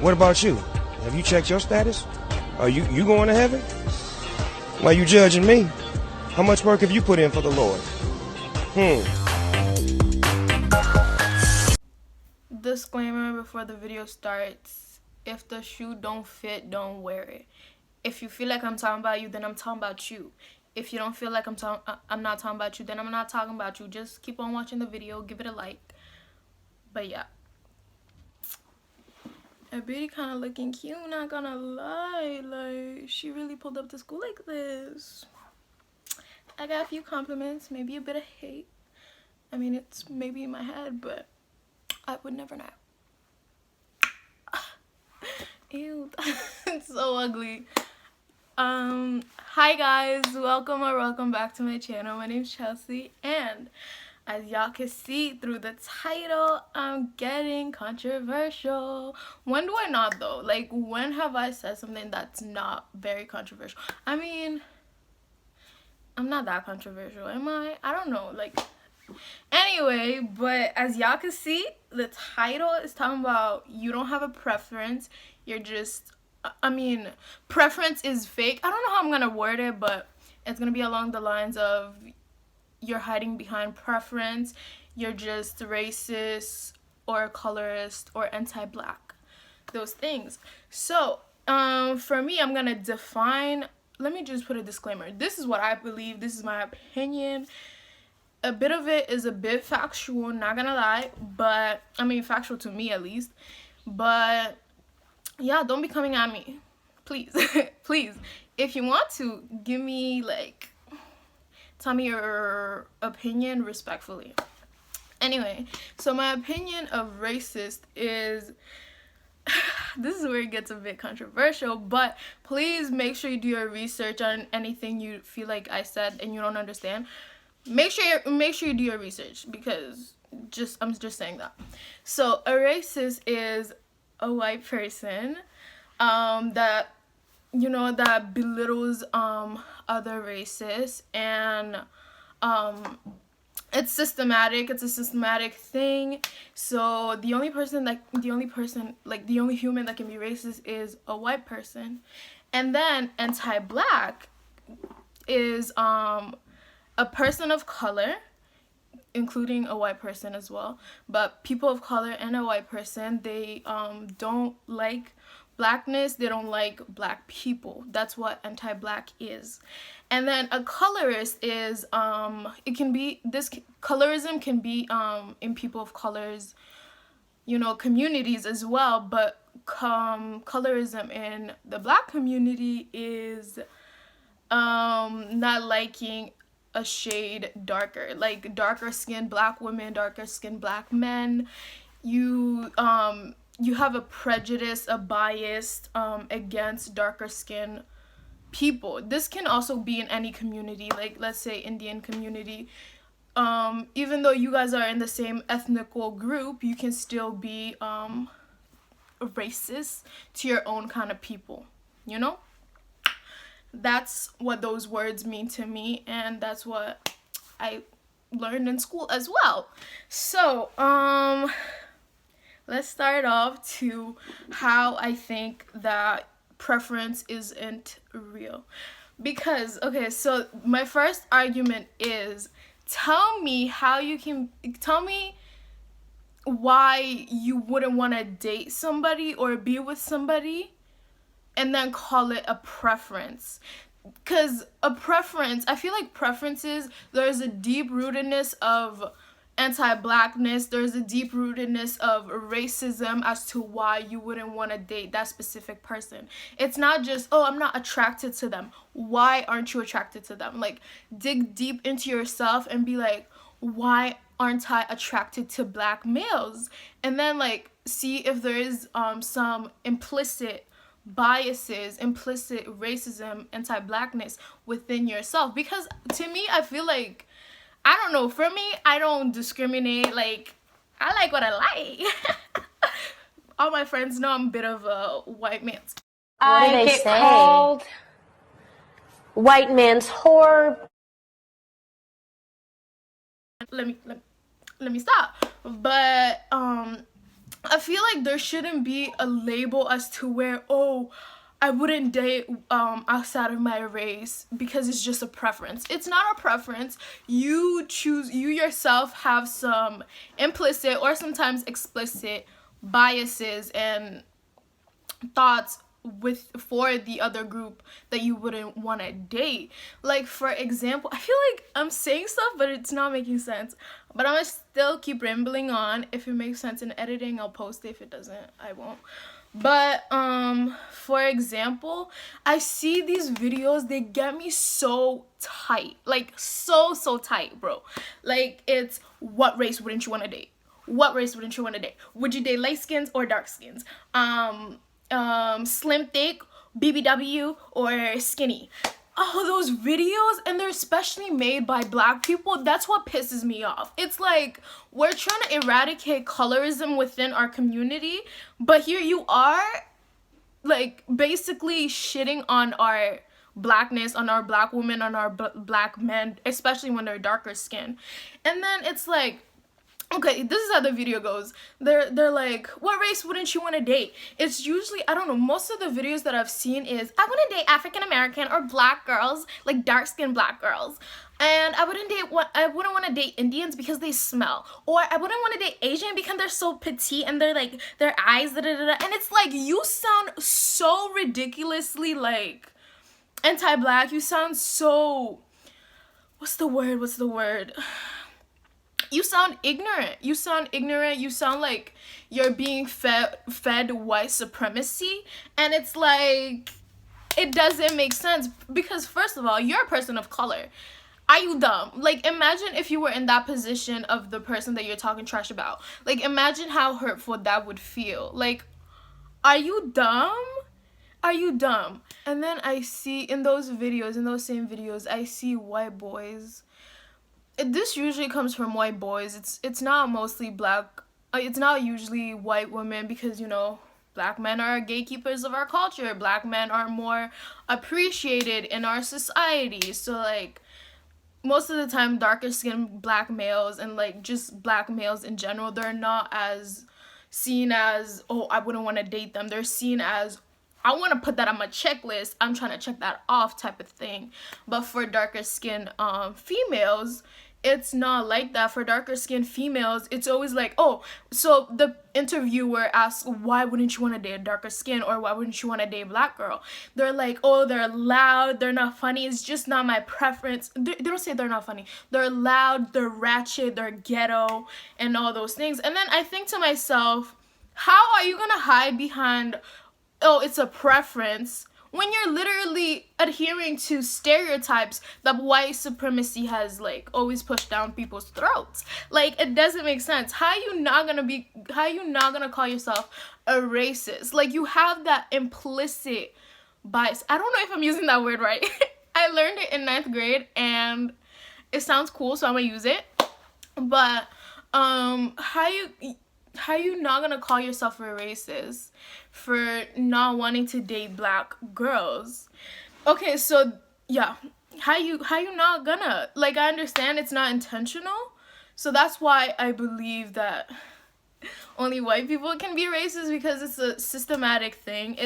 What about you? Have you checked your status? Are you going to heaven? Why you judging me? How much work have you put in for the Lord? Disclaimer before the video starts: if the shoe don't fit, don't wear it. If you feel like I'm talking about you, then I'm talking about you. If you don't feel like I'm not talking about you, then I'm not talking about you. Just keep on watching the video, give it a like. But yeah, a beauty kind of looking cute, not gonna lie. Like, she really pulled up to school like this. I got a few compliments, maybe a bit of hate. I mean, it's maybe in my head, but I would never know. Ew, it's so ugly. Hi guys, welcome back to my channel. My name's Chelsea, and as y'all can see through the title, I'm getting controversial. When do I not though? Like, when have I said something that's not very controversial? I mean, I'm not that controversial, am I? I don't know, like, anyway, but as y'all can see, the title is talking about you don't have a preference, you're just, I mean, preference is fake. I don't know how I'm gonna word it, but it's gonna be along the lines of you're hiding behind preference, you're just racist or colorist or anti-black, those things. So for me, I'm gonna define, let me just put a disclaimer. This is what I believe, this is my opinion. A bit of it is a bit factual, not gonna lie, but I mean factual to me at least. But yeah, don't be coming at me, please. Please, if you want to give me, like, tell me your opinion respectfully. Anyway, so my opinion of racist is this is where it gets a bit controversial, but please make sure you do your research on anything you feel like I said and you don't understand. Make sure you do your research, because I'm just saying that. So a racist is a white person that, you know, that belittles other races, and it's systematic. It's a systematic thing. So the only human that can be racist is a white person. And then anti-black is a person of color, including a white person as well, but people of color and a white person, they don't like blackness, they don't like black people. That's what anti-black is. And then a colorist is colorism can be in people of colors, you know, communities as well, but colorism in the black community is not liking a shade darker, like darker skinned black women, darker skinned black men. You have a prejudice, a bias against darker skinned people. This can also be in any community, like let's say Indian community. Even though you guys are in the same ethnical group, you can still be racist to your own kind of people, you know? That's what those words mean to me, and that's what I learned in school as well. So let's start off to how I think that preference isn't real. Because, okay, so my first argument is, tell me why you wouldn't want to date somebody or be with somebody and then call it a preference. Because a preference, I feel like preferences, there's a deep rootedness of anti-blackness, there's a deep rootedness of racism as to why you wouldn't want to date that specific person. It's not just, oh, I'm not attracted to them. Why aren't you attracted to them? Like, dig deep into yourself and be like, why aren't I attracted to black males? And then, like, see if there is some implicit biases, implicit racism, anti-blackness within yourself. Because to me, I feel like, I don't know, for me, I don't discriminate. Like, I like what I like. All my friends know I'm a bit of a white man's. I get called white man's whore. Let me stop. But I feel like there shouldn't be a label as to where, oh, I wouldn't date outside of my race because it's just a preference. It's not a preference. You choose, you yourself have some implicit or sometimes explicit biases and thoughts for the other group that you wouldn't want to date. Like, for example, I feel like I'm saying stuff but it's not making sense, but I'm gonna still keep rambling on. If it makes sense in editing, I'll post it. If it doesn't, I won't. But for example, I see these videos, they get me so tight, like so tight, bro. Like, it's, what race wouldn't you want to date? What race wouldn't you want to date? Would you date light skins or dark skins? Slim, thick, BBW, or skinny? All those videos, and they're especially made by black people. That's what pisses me off. It's like, we're trying to eradicate colorism within our community, but here you are, like, basically shitting on our blackness, on our black women, on our black men, especially when they're darker skin. And then it's like, okay, this is how the video goes. They're like, what race wouldn't you want to date? It's usually, I don't know, most of the videos that I've seen is, I want to date African American or black girls, like dark skinned black girls. And I wouldn't want to date Indians because they smell. Or I wouldn't want to date Asian because they're so petite and they're like, their eyes, da da da. And it's like, you sound so ridiculously like anti-black. You sound so, what's the word? You sound ignorant. You sound like you're being fed white supremacy. And it's like, it doesn't make sense. Because first of all, you're a person of color. Are you dumb? Like, imagine if you were in that position of the person that you're talking trash about. Like, imagine how hurtful that would feel. Like, are you dumb? Are you dumb? And then I see in those videos, in those same videos, I see white boys. This usually comes from white boys. It's not mostly black. It's not usually white women because, you know, black men are gatekeepers of our culture. Black men are more appreciated in our society. So, like, most of the time, darker skinned black males and, like, just black males in general, they're not as seen as, oh, I wouldn't want to date them. They're seen as, I want to put that on my checklist. I'm trying to check that off type of thing. But for darker skinned females, it's not like that. For darker skinned females, it's always like, oh, so the interviewer asks, why wouldn't you want to date a darker skin, or why wouldn't you want to date a black girl? They're like, oh, they're loud, they're not funny, it's just not my preference. They don't say they're not funny. They're loud, they're ratchet, they're ghetto, and all those things. And then I think to myself, how are you gonna hide behind, oh, it's a preference, when you're literally adhering to stereotypes that white supremacy has, like, always pushed down people's throats? Like, it doesn't make sense. How are you not gonna call yourself a racist? Like, you have that implicit bias. I don't know if I'm using that word right. I learned it in 9th grade and it sounds cool, so I'm gonna use it. But how you not gonna call yourself a racist for not wanting to date black girls? Okay, so yeah, how you not gonna? Like, I understand it's not intentional, so that's why I believe that only white people can be racist, because it's a systematic thing.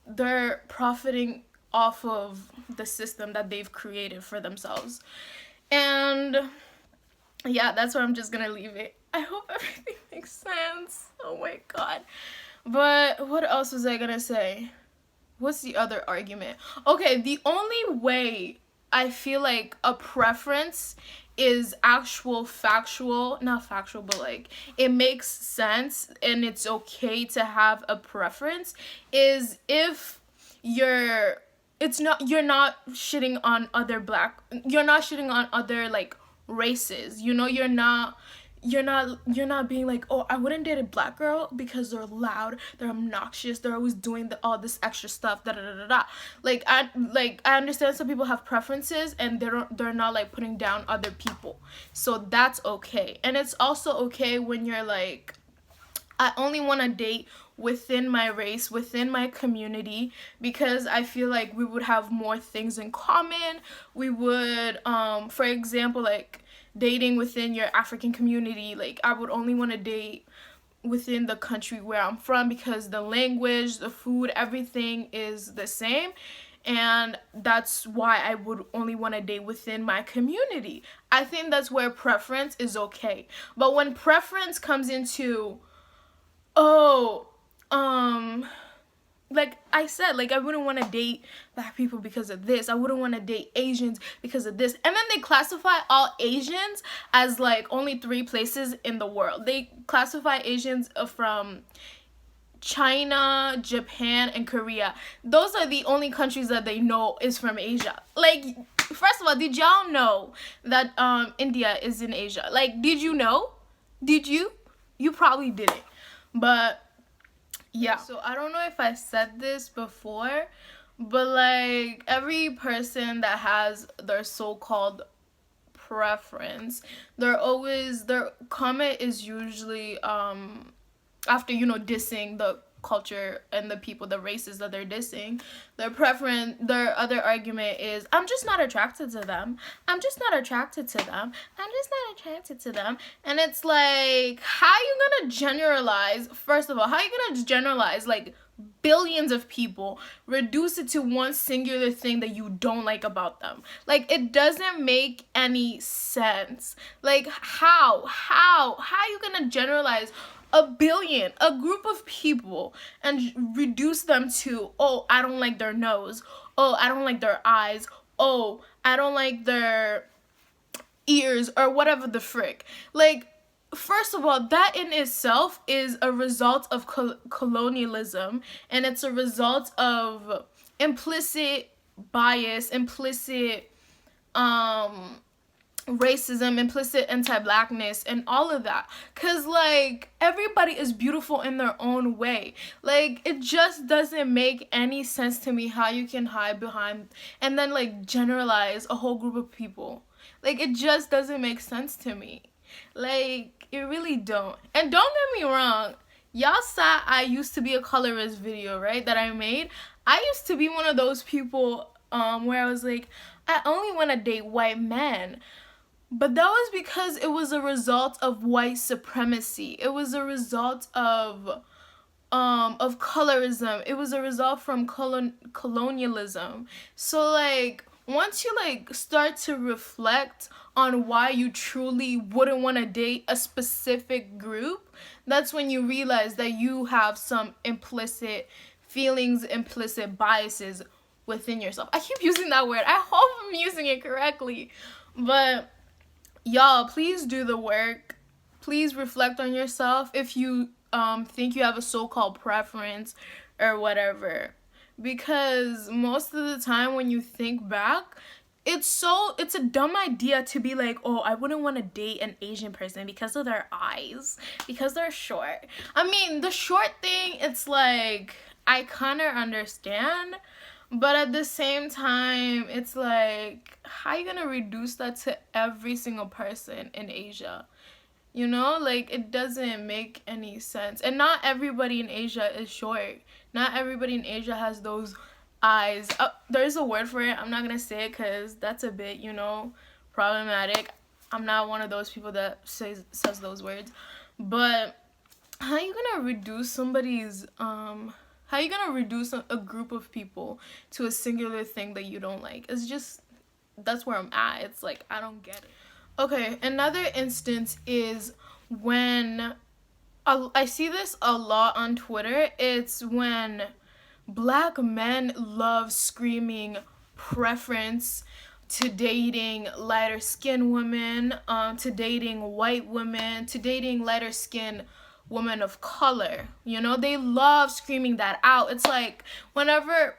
They're profiting off of the system that they've created for themselves. And yeah, that's where I'm just gonna leave it. I hope everything makes sense. Oh my god. But what else was I gonna say? What's the other argument? Okay, the only way I feel like a preference is actual factual, not factual, but like it makes sense and it's okay to have a preference, is if you're not shitting on other other like races, you know. You're not being like, oh, I wouldn't date a black girl because they're loud, they're obnoxious, they're always doing all this extra stuff, da da da da da. Like I understand some people have preferences and they're not like putting down other people, so that's okay. And it's also okay when you're like, I only want to date within my race, within my community, because I feel like we would have more things in common. We would, for example, like dating within your African community, like I would only want to date within the country where I'm from, because the language, the food, everything is the same. And that's why I would only want to date within my community. I think that's where preference is okay. But when preference comes into, oh, like I said, like I wouldn't want to date black people because of this. I wouldn't want to date Asians because of this. And then they classify all Asians as like only 3 places in the world. They classify Asians from China, Japan, and Korea. Those are the only countries that they know is from Asia. Like, first of all, did y'all know that India is in Asia? Like, did you know? Did you? You probably didn't. But yeah, so I don't know if I said this before, but like every person that has their so-called preference, their comment is usually after, you know, dissing the culture and the people, the races that they're dissing, their other argument is, I'm just not attracted to them. I'm just not attracted to them. I'm just not attracted to them. And it's like, how are you gonna generalize? First of all, how are you gonna generalize like billions of people, reduce it to one singular thing that you don't like about them? Like, it doesn't make any sense. Like, how are you gonna generalize a group of people, and reduce them to, oh, I don't like their nose, oh, I don't like their eyes, oh, I don't like their ears, or whatever the frick? Like, first of all, that in itself is a result of colonialism, and it's a result of implicit bias, implicit racism, implicit anti-blackness, and all of that. Because like everybody is beautiful in their own way. Like, it just doesn't make any sense to me how you can hide behind and then like generalize a whole group of people. Like, it just doesn't make sense to me. Like, it really don't. And don't get me wrong, y'all saw I used to be a colorist video, right, that I made. I used to be one of those people where I was like, I only want to date white men. But that was because it was a result of white supremacy. It was a result of colorism. It was a result from colonialism. So like, once you like start to reflect on why you truly wouldn't want to date a specific group, that's when you realize that you have some implicit feelings, implicit biases within yourself. I keep using that word. I hope I'm using it correctly. But y'all, please do the work. Please reflect on yourself if you think you have a so-called preference or whatever. Because most of the time when you think back, it's a dumb idea to be like, oh, I wouldn't want to date an Asian person because of their eyes, because they're short. I mean, the short thing, it's like, I kind of understand. But at the same time, it's like, how are you going to reduce that to every single person in Asia? You know, like, it doesn't make any sense. And not everybody in Asia is short. Not everybody in Asia has those eyes. There's a word for it. I'm not going to say it because that's a bit, you know, problematic. I'm not one of those people that says those words. But how are you going to reduce somebody's... How are you going to reduce a group of people to a singular thing that you don't like? It's just, that's where I'm at. It's like, I don't get it. Okay, another instance is when, I see this a lot on Twitter. It's when black men love screaming preference to dating lighter skinned women, to dating white women, to dating lighter skinned women of color. You know, they love screaming that out. It's like whenever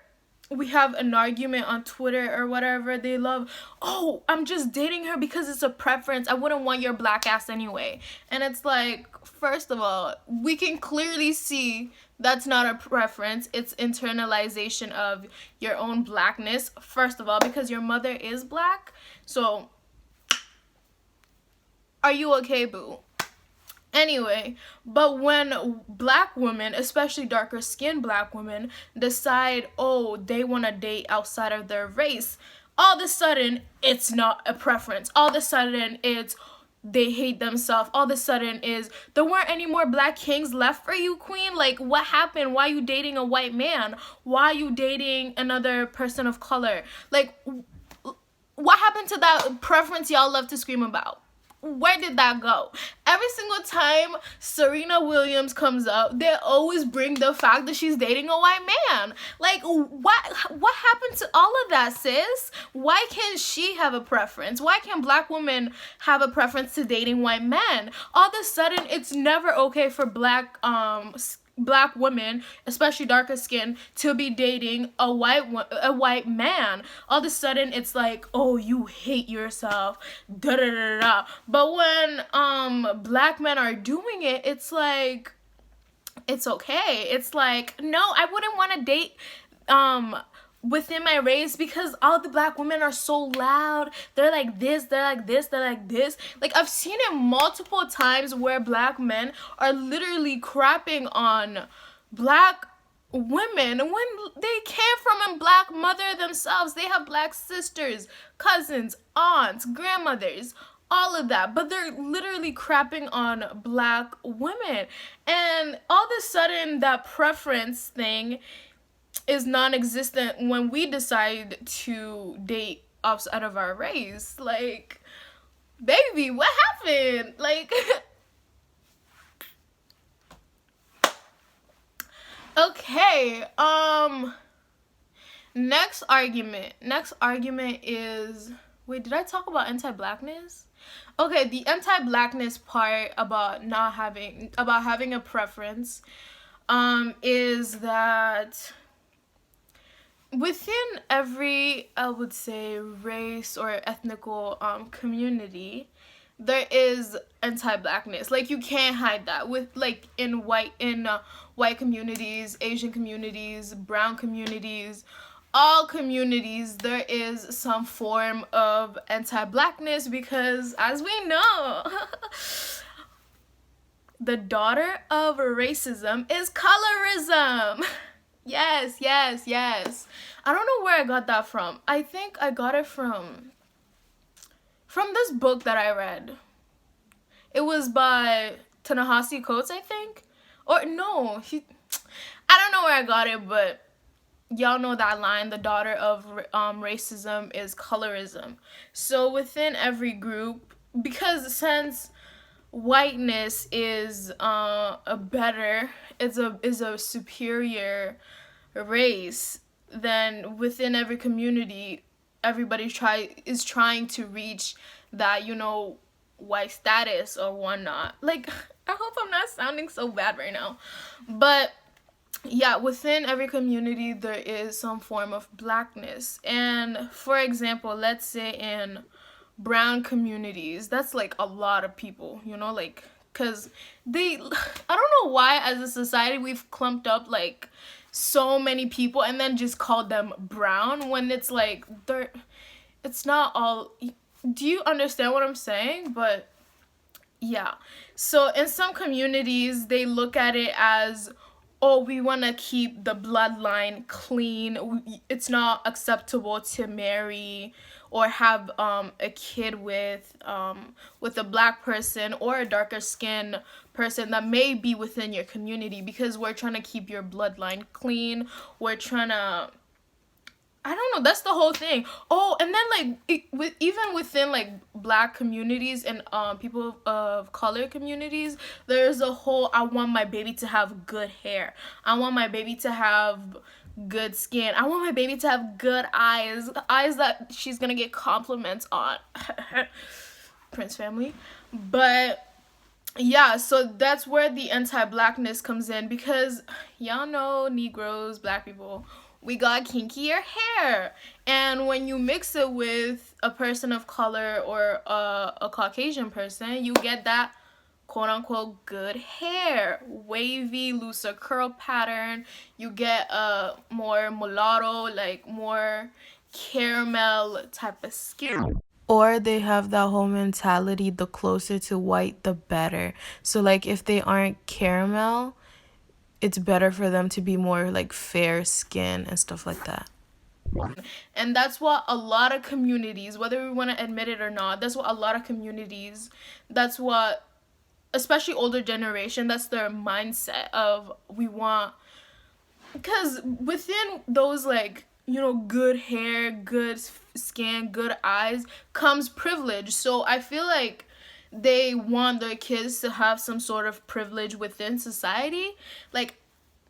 we have an argument on Twitter or whatever, they love, oh, I'm just dating her because it's a preference. I wouldn't want your black ass anyway. And it's like, first of all, we can clearly see that's not a preference. It's internalization of your own blackness, first of all, because your mother is black. So are you okay, boo? Anyway, but when black women, especially darker skinned black women, decide, oh, they want to date outside of their race, all of a sudden, it's not a preference. All of a sudden, it's, they hate themselves. All of a sudden is there weren't any more black kings left for you, queen? Like, what happened? Why are you dating a white man? Why are you dating another person of color? Like, what happened to that preference y'all love to scream about? Where did that go? Every single time Serena Williams comes up, they always bring the fact that she's dating a white man. Like, what happened to all of that, sis? Why can't she have a preference? Why can't black women have a preference to dating white men? All of a sudden, it's never okay for black women, especially darker skin, to be dating a white man. All of a sudden it's like, oh, you hate yourself, da da da da. But when black men are doing it, it's like, it's okay. It's like, no, I wouldn't want to date within my race because all the black women are so loud. They're like this, they're like this, they're like this. Like, I've seen it multiple times where black men are literally crapping on black women when they came from a black mother themselves. They have black sisters, cousins, aunts, grandmothers, all of that, but they're literally crapping on black women. And all of a sudden that preference thing is non-existent when we decide to date outside of our race. Like, baby, what happened? Like, okay, next argument is, wait, did I talk about anti-blackness? Okay, the anti-blackness part about having a preference is that within every, I would say, race or ethnical community, there is anti-blackness. Like, you can't hide that. With, like, in white communities, Asian communities, brown communities, all communities, there is some form of anti-blackness because, as we know, the daughter of racism is colorism. Yes, yes, yes. I don't know where I got that from. I think I got it from this book that I read. It was by Ta-Nehisi Coates, I think. Or no, I don't know where I got it, but y'all know that line, the daughter of racism is colorism. So within every group, because since whiteness is is a superior race, then within every community, everybody is trying to reach that, you know, white status or whatnot. Like, I hope I'm not sounding so bad right now, but yeah, within every community there is some form of blackness. And for example, let's say in brown communities, that's like a lot of people, you know, like, because I don't know why as a society we've clumped up like so many people and then just called them brown when it's like it's not all. Do you understand what I'm saying? But yeah, so in some communities they look at it as, oh, we want to keep the bloodline clean. It's not acceptable to marry or have a kid with a black person or a darker skinned person that may be within your community, because we're trying to keep your bloodline clean. We're trying to, I don't know, that's the whole thing. Oh, and then like even within like black communities and people of color communities, there's a whole, I want my baby to have good hair. I want my baby to have good skin. I want my baby to have good eyes that she's gonna get compliments on. Prince family. But yeah, so that's where the anti-blackness comes in, because y'all know Negroes, black people, we got kinkier hair. And when you mix it with a person of color or a Caucasian person, you get that quote-unquote good hair, wavy, looser curl pattern. You get a more mulatto, like more caramel type of skin. Or they have that whole mentality, the closer to white the better. So like if they aren't caramel, it's better for them to be more like fair skin and stuff like that. And that's what a lot of communities, whether we want to admit it or not, that's what a lot of communities, that's what, especially older generation, that's their mindset of we want, because within those, like, you know, good hair, good skin, good eyes comes privilege. So I feel like they want their kids to have some sort of privilege within society. Like,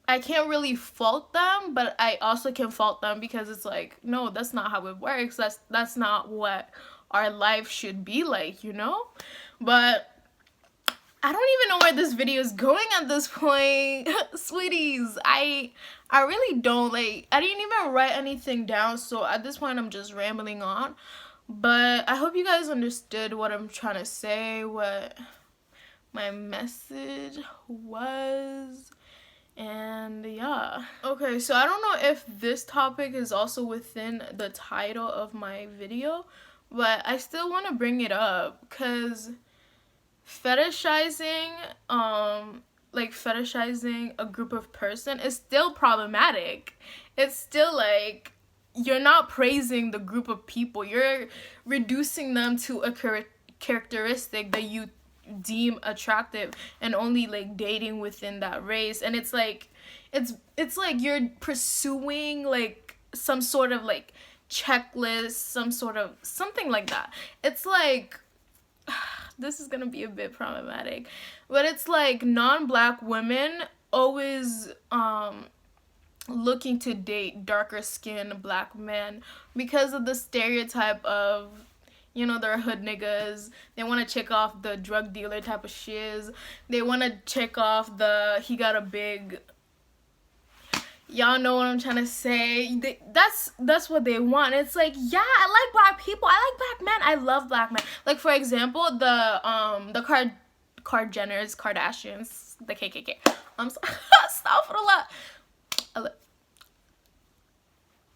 I can't really fault them, but I also can fault them because it's like, no, that's not how it works. That's not what our life should be like, you know? But I don't even know where this video is going at this point. Sweeties, I really don't. Like, I didn't even write anything down, so at this point I'm just rambling on. But I hope you guys understood what I'm trying to say, what my message was. And yeah, okay, so I don't know if this topic is also within the title of my video, but I still want to bring it up because fetishizing like fetishizing a group of person is still problematic. It's still like, you're not praising the group of people, you're reducing them to a characteristic that you deem attractive and only like dating within that race. And it's like, it's like you're pursuing like some sort of like checklist, some sort of something like that. It's like, this is gonna be a bit problematic, but it's like non-black women always looking to date darker skinned black men because of the stereotype of, you know, they're hood niggas. They want to check off the drug dealer type of shiz. They want to check off the, he got a big, y'all know what I'm trying to say. That's what they want. It's like, yeah, I like black people. I like black men. I love black men. Like, for example, the Jenners, Kardashians, the KKK. I'm sorry. Stop for a lot.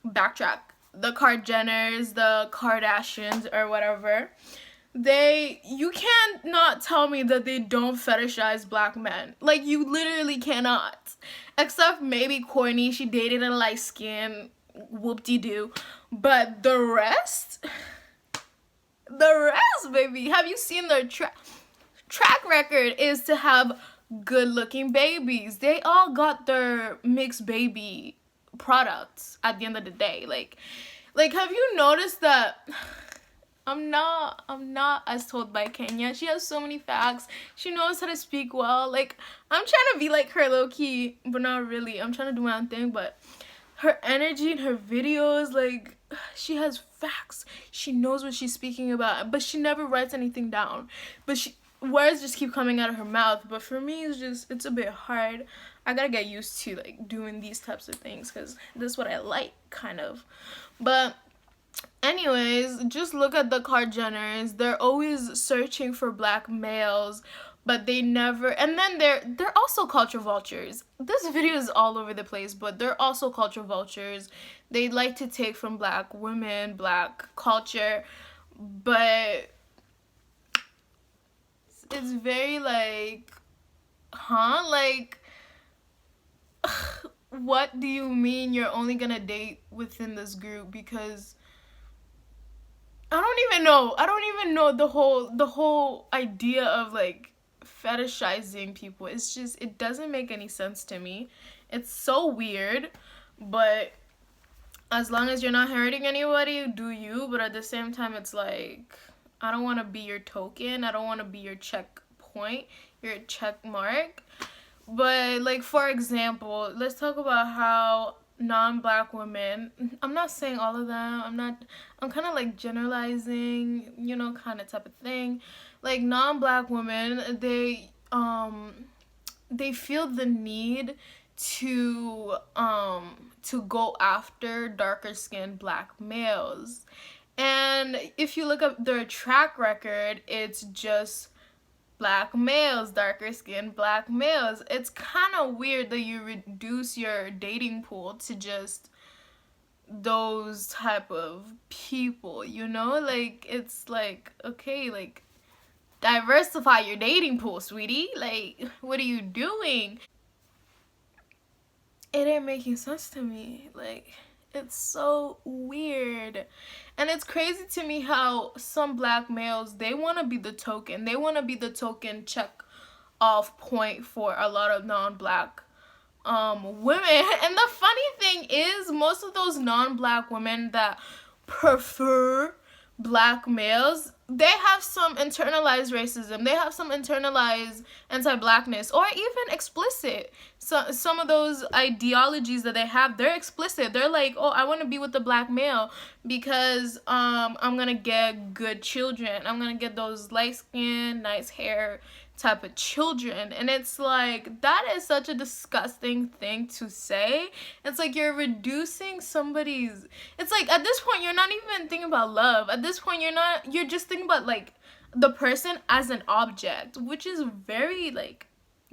Backtrack. The Jenners, the Kardashians, or whatever, you can't not tell me that they don't fetishize black men. Like, you literally cannot. Except maybe Courtney, she dated a light skin, whoop-de-doo. But the rest, baby, have you seen their track record is to have good-looking babies. They all got their mixed baby products at the end of the day. Like have you noticed that I'm not as told by Kenya. She has so many facts. She knows how to speak well. Like, I'm trying to be like her low-key, but not really. I'm trying to do my own thing, but her energy in her videos, like, she has facts. She knows what she's speaking about, but she never writes anything down. But words just keep coming out of her mouth. But for me, it's a bit hard. I gotta get used to like doing these types of things because this is what I like, kind of. But anyways, just look at the Jenners. They're always searching for black males, but they never. And then they're also culture vultures. This video is all over the place, but they're also culture vultures. They like to take from black women, black culture, but it's very like, huh? Like, what do you mean you're only gonna date within this group? Because I don't even know the whole idea of like fetishizing people. It's just, it doesn't make any sense to me. It's so weird, but as long as you're not hurting anybody, do you. But at the same time, it's like, I don't want to be your token. I don't want to be your checkpoint, your check mark. But like, for example, let's talk about how non-black women, I'm not saying all of them, I'm kind of like generalizing, you know, kind of type of thing. Like, non-black women, they feel the need to go after darker skinned black males. And if you look up their track record, it's just black males, darker skinned black males. It's kind of weird that you reduce your dating pool to just those type of people, you know? Like, it's like, okay, like, diversify your dating pool, sweetie. Like, what are you doing? It ain't making sense to me. Like, It's so weird. And it's crazy to me how some black males, they want to be the token. They want to be the token check off point for a lot of non-black women. And the funny thing is, most of those non-black women that prefer black males, they have some internalized racism, they have some internalized anti-blackness, or even explicit. So some of those ideologies that they have, they're explicit. They're like, oh, I want to be with the black male because I'm gonna get good children, I'm gonna get those light skin, nice hair type of children. And it's like, that is such a disgusting thing to say. It's like you're reducing somebody's, it's like at this point you're not even thinking about love. At this point you're just thinking about like the person as an object, which is very like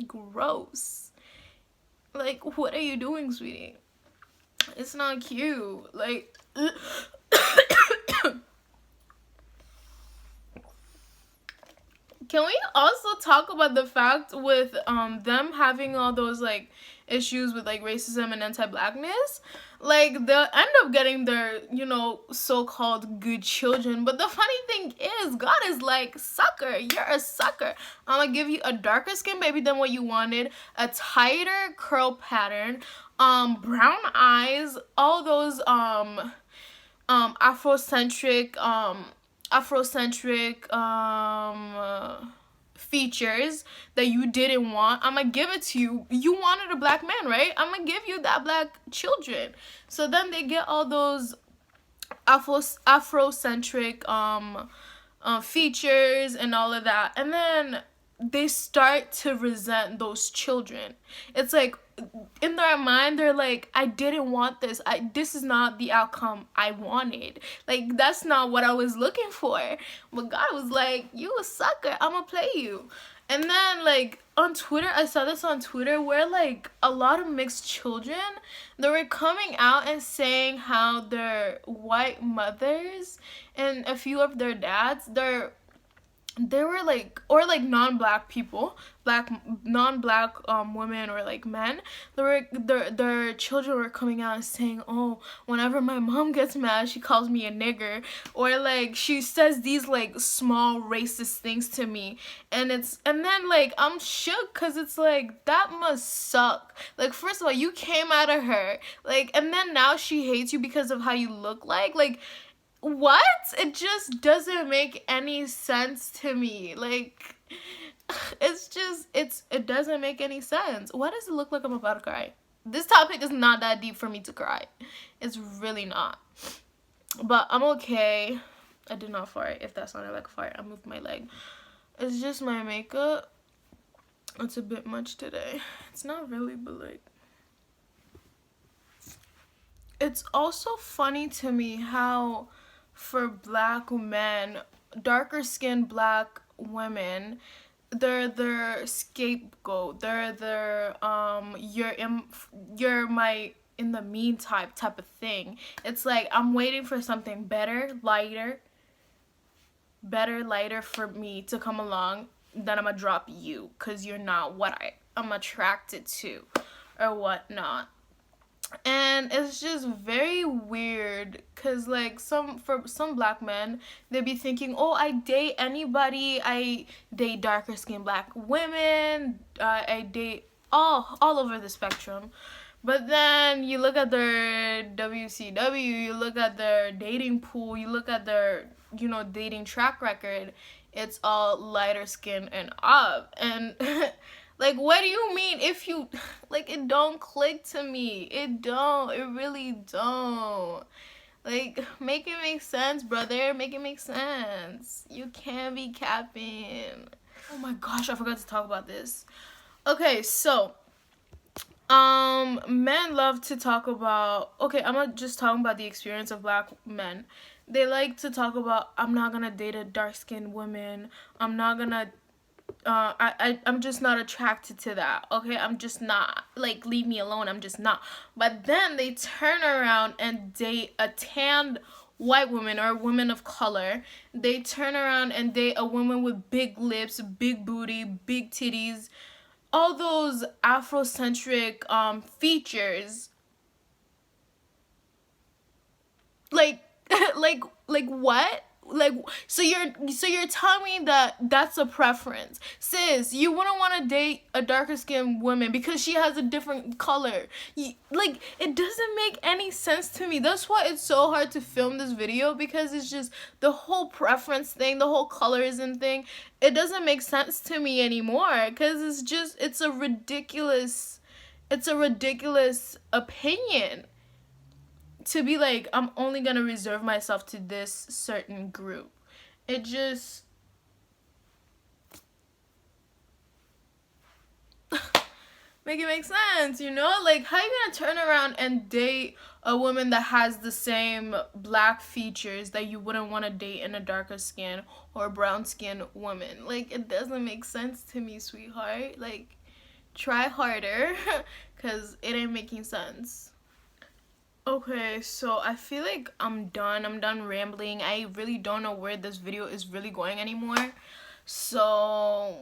gross. Like, what are you doing, sweetie? It's not cute. Like can we also talk about the fact with them having all those like issues with like racism and anti-blackness? Like, they'll end up getting their, you know, so-called good children, but the funny thing is, God is like, sucker, you're a sucker. I'm gonna give you a darker skin baby than what you wanted, a tighter curl pattern, brown eyes, all those Afrocentric features that you didn't want. I'm gonna give it to you. You wanted a black man, right? I'm gonna give you that black children. So then they get all those Afrocentric features and all of that, and then they start to resent those children. It's like, in their mind, they're like, I didn't want this. This is not the outcome I wanted. Like, that's not what I was looking for. But God was like, you a sucker, I'm gonna play you. And then, like, on Twitter, I saw this on Twitter where, like, a lot of mixed children, they were coming out and saying how their white mothers and a few of their dads, they were like, or like non-black people, non-black women or like men, their children were coming out and saying, oh, whenever my mom gets mad, she calls me a nigger, or like she says these like small racist things to me. And then like I'm shook, because it's like, that must suck. Like, first of all, you came out of her, like, and then now she hates you because of how you look like what? It just doesn't make any sense to me. Like, it doesn't make any sense. Why does it look like I'm about to cry? This topic is not that deep for me to cry. It's really not. But I'm okay. I did not fart. If that sounded like a fart, I moved my leg. It's just my makeup. It's a bit much today. It's not really, but like, it's also funny to me how for black men, darker skinned black women, they're their scapegoat. They're their you're my in the mean type of thing. It's like, I'm waiting for something better, lighter for me to come along, then I'm gonna drop you because you're not what I'm attracted to or whatnot. And it's just very weird, because like for some black men, they be thinking, oh, I date anybody, I date darker skinned black women, I date all over the spectrum. But then you look at their WCW, you look at their dating pool, you look at their, you know, dating track record, it's all lighter skin and up. And like, what do you mean? If you, like, it don't click to me. It really don't. Like, make it make sense, brother. Make it make sense. You can't be capping. Oh my gosh, I forgot to talk about this. Okay, so, men love to talk about, okay, I'm not just talking about the experience of black men. They like to talk about, I'm not gonna date a dark-skinned woman. I'm not gonna I'm just not attracted to that. Okay, I'm just not. Like, leave me alone. I'm just not. But then they turn around and date a tanned white woman or a woman of color. They turn around and date a woman with big lips, big booty, big titties, all those Afrocentric features. like what? Like, so you're telling me that that's a preference, sis? You wouldn't want to date a darker skinned woman because she has a different color. Like, it doesn't make any sense to me. That's why it's so hard to film this video, because it's just the whole preference thing, the whole colorism thing. It doesn't make sense to me anymore, because it's a ridiculous opinion to be like, I'm only gonna reserve myself to this certain group. It just make it make sense, you know? Like, how you gonna turn around and date a woman that has the same black features that you wouldn't want to date in a darker skin or brown skin woman? Like, it doesn't make sense to me, sweetheart. Like, try harder, because it ain't making sense. Okay, so I feel like I'm done rambling. I really don't know where this video is really going anymore. So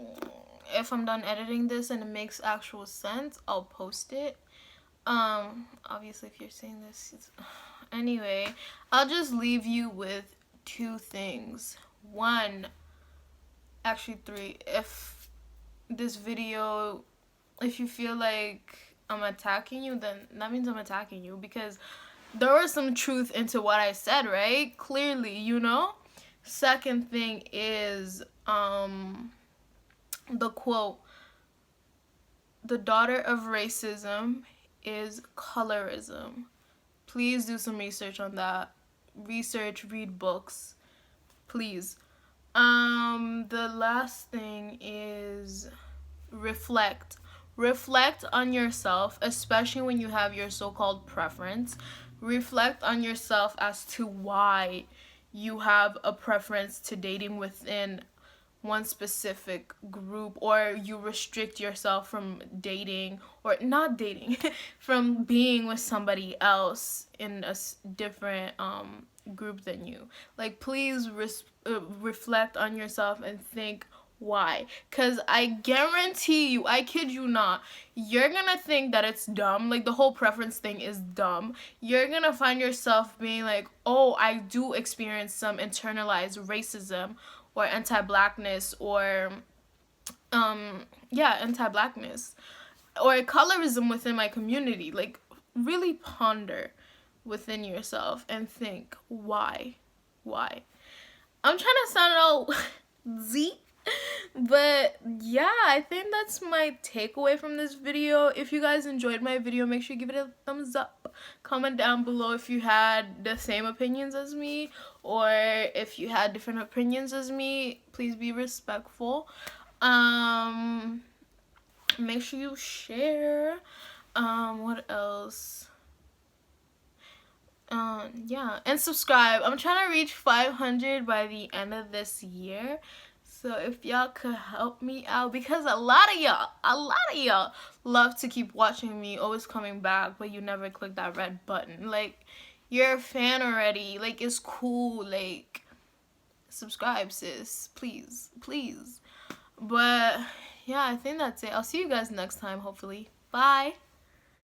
if I'm done editing this and it makes actual sense, I'll post it. Obviously if you're seeing this, anyway, I'll just leave you with 2 things. 1, actually 3. If this video, if you feel like I'm attacking you, then that means I'm attacking you, because there was some truth into what I said, right? Clearly, you know? Second thing is the quote, the daughter of racism is colorism. Please do some research on that. Research, read books, please. The last thing is reflect. Reflect on yourself, especially when you have your so-called preference. Reflect on yourself as to why you have a preference to dating within one specific group, or you restrict yourself from dating, or not dating, from being with somebody else in a different group than you. Like, please reflect on yourself and think why, because I guarantee you, I kid you not, you're gonna think that it's dumb. Like, the whole preference thing is dumb. You're gonna find yourself being like, oh, I do experience some internalized racism or anti-blackness, or anti-blackness or colorism within my community. Like, really ponder within yourself and think why. I'm trying to sound all Z, but yeah, I think that's my takeaway from this video. If you guys enjoyed my video, make sure you give it a thumbs up. Comment down below if you had the same opinions as me, or if you had different opinions as me. Please be respectful. Make sure you share. What else? Yeah, and subscribe. I'm trying to reach 500 by the end of this year. So if y'all could help me out, because a lot of y'all love to keep watching me, always coming back, but you never click that red button. Like, you're a fan already. Like, it's cool. Like, subscribe, sis. Please. But yeah, I think that's it. I'll see you guys next time, hopefully. Bye.